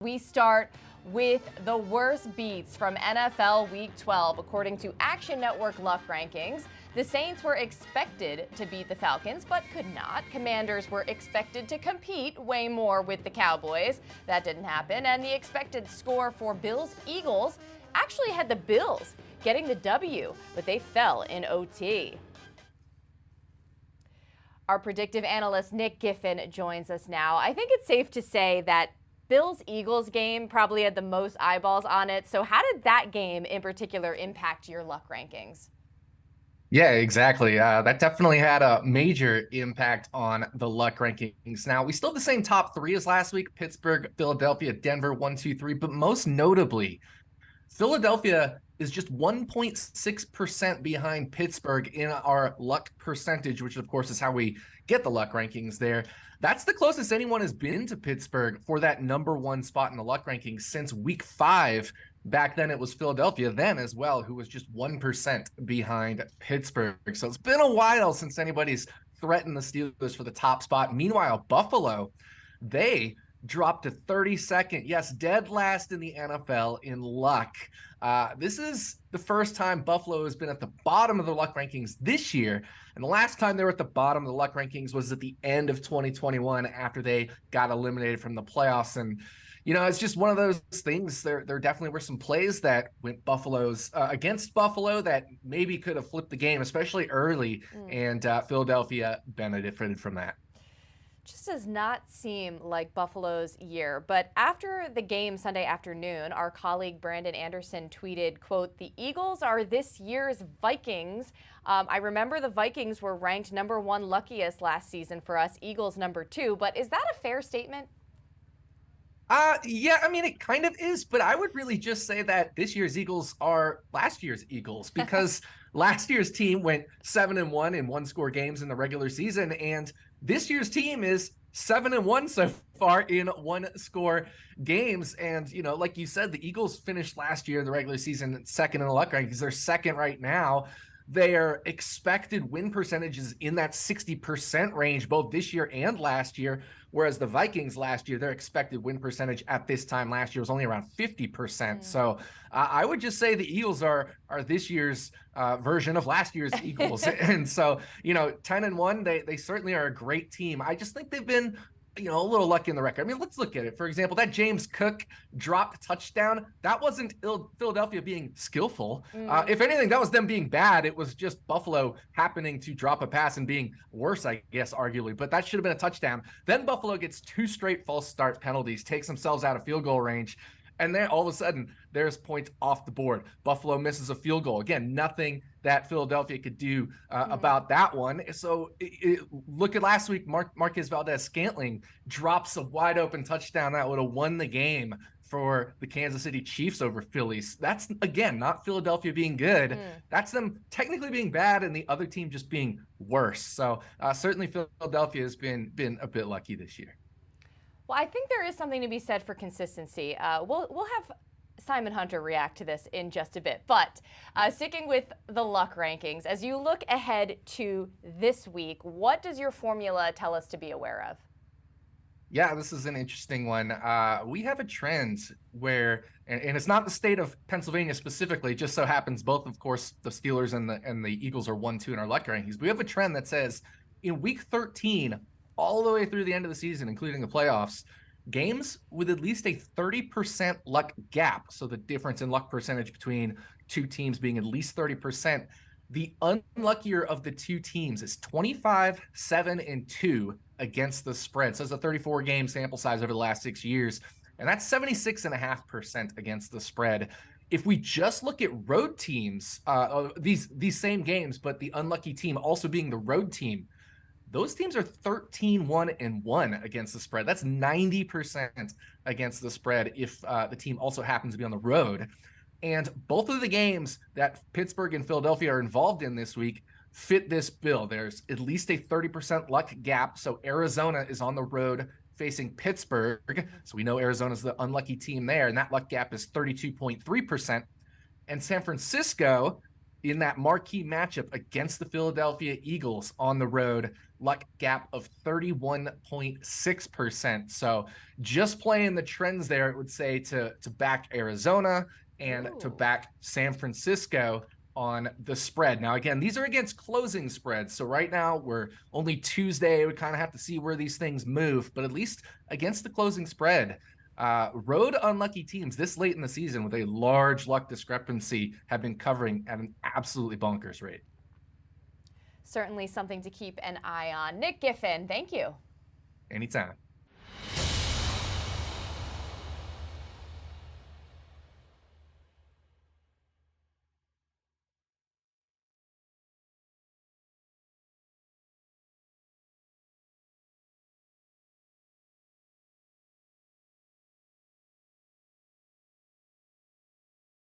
We start with the worst beats from NFL Week 12. According to Action Network Luck Rankings, the Saints were expected to beat the Falcons, but could not. Commanders were expected to compete way more with the Cowboys. That didn't happen, and the expected score for Bills-Eagles actually had the Bills getting the W, but they fell in OT. Our predictive analyst Nick Giffen joins us now. I think it's safe to say that Bills-Eagles game probably had the most eyeballs on it. So how did that game in particular impact your luck rankings? Yeah, exactly. That definitely had a major impact on the luck rankings. Now, we still have the same top three as last week: Pittsburgh, Philadelphia, Denver, 1, 2, 3. But most notably, Philadelphia is just 1.6% behind Pittsburgh in our luck percentage, which of course is how we get the luck rankings there. That's the closest anyone has been to Pittsburgh for that number one spot in the luck rankings since week 5. Back then it was Philadelphia then as well, who was just 1% behind Pittsburgh. So it's been a while since anybody's threatened the Steelers for the top spot. Meanwhile, Buffalo, they dropped to 32nd. Yes, dead last in the NFL in luck. This is the first time Buffalo has been at the bottom of the luck rankings this year. And the last time they were at the bottom of the luck rankings was at the end of 2021 after they got eliminated from the playoffs. And, you know, it's just one of those things. There definitely were some plays that went Buffalo's against Buffalo that maybe could have flipped the game, especially early. And Philadelphia benefited from that. Just does not seem like Buffalo's year. But after the game Sunday afternoon, our colleague Brandon Anderson tweeted, quote, "The Eagles are this year's Vikings." I remember the Vikings were ranked number 1 luckiest last season for us, Eagles number 2. But is that a fair statement? Yeah, I mean, it kind of is, but I would really just say that this year's Eagles are last year's Eagles because last year's team went 7-1 in one-score games in the regular season, and this year's team is 7-1 so far in one-score games. And, you know, like you said, the Eagles finished last year in the regular season second in the luck rankings. They're second right now. Their expected win percentages in that 60% range, both this year and last year. Whereas the Vikings last year, their expected win percentage at this time last year was only around 50%. So I would just say the Eagles are this year's version of last year's Eagles. And so, you know, 10-1, they certainly are a great team. I just think they've been, you know, a little lucky in the record. I mean, let's look at it. For example, that James Cook dropped touchdown, that wasn't Philadelphia being skillful. If anything, that was them being bad. It was just Buffalo happening to drop a pass and being worse, I guess, arguably. But that should have been a touchdown. Then Buffalo gets 2 straight false start penalties, takes themselves out of field goal range. And then all of a sudden, there's points off the board. Buffalo misses a field goal. Again, nothing that Philadelphia could do about that one. So look at last week, Marquez Valdez-Scantling drops a wide open touchdown that would have won the game for the Kansas City Chiefs over Phillies. That's, again, not Philadelphia being good. That's them technically being bad and the other team just being worse. So certainly Philadelphia has been a bit lucky this year. Well, I think there is something to be said for consistency. We'll have Simon Hunter react to this in just a bit. But sticking with the luck rankings, as you look ahead to this week, what does your formula tell us to be aware of? Yeah, this is an interesting one. We have a trend where, and it's not the state of Pennsylvania specifically, it just so happens both, of course, the Steelers and the Eagles are 1-2 in our luck rankings. We have a trend that says in week 13, all the way through the end of the season, including the playoffs, games with at least a 30% luck gap. So the difference in luck percentage between two teams being at least 30%. The unluckier of the two teams is 25, 7, and 2 against the spread. So it's a 34 game sample size over the last 6 years. And that's 76.5% against the spread. If we just look at road teams, these same games, but the unlucky team also being the road team, those teams are 13-1-1 against the spread. That's 90% against the spread if the team also happens to be on the road. And both of the games that Pittsburgh and Philadelphia are involved in this week fit this bill. There's at least a 30% luck gap. So Arizona is on the road facing Pittsburgh. So we know Arizona's the unlucky team there. And that luck gap is 32.3%. And San Francisco in that marquee matchup against the Philadelphia Eagles on the road, luck gap of 31.6%. So just playing the trends there, it would say to back Arizona and to Ooh. back San Francisco on the spread. Now, again, these are against closing spreads. So right now we're only Tuesday. We kind of have to see where these things move, but at least against the closing spread, road unlucky teams this late in the season with a large luck discrepancy have been covering at an absolutely bonkers rate. Certainly something to keep an eye on. Nick Giffen, thank you. Anytime.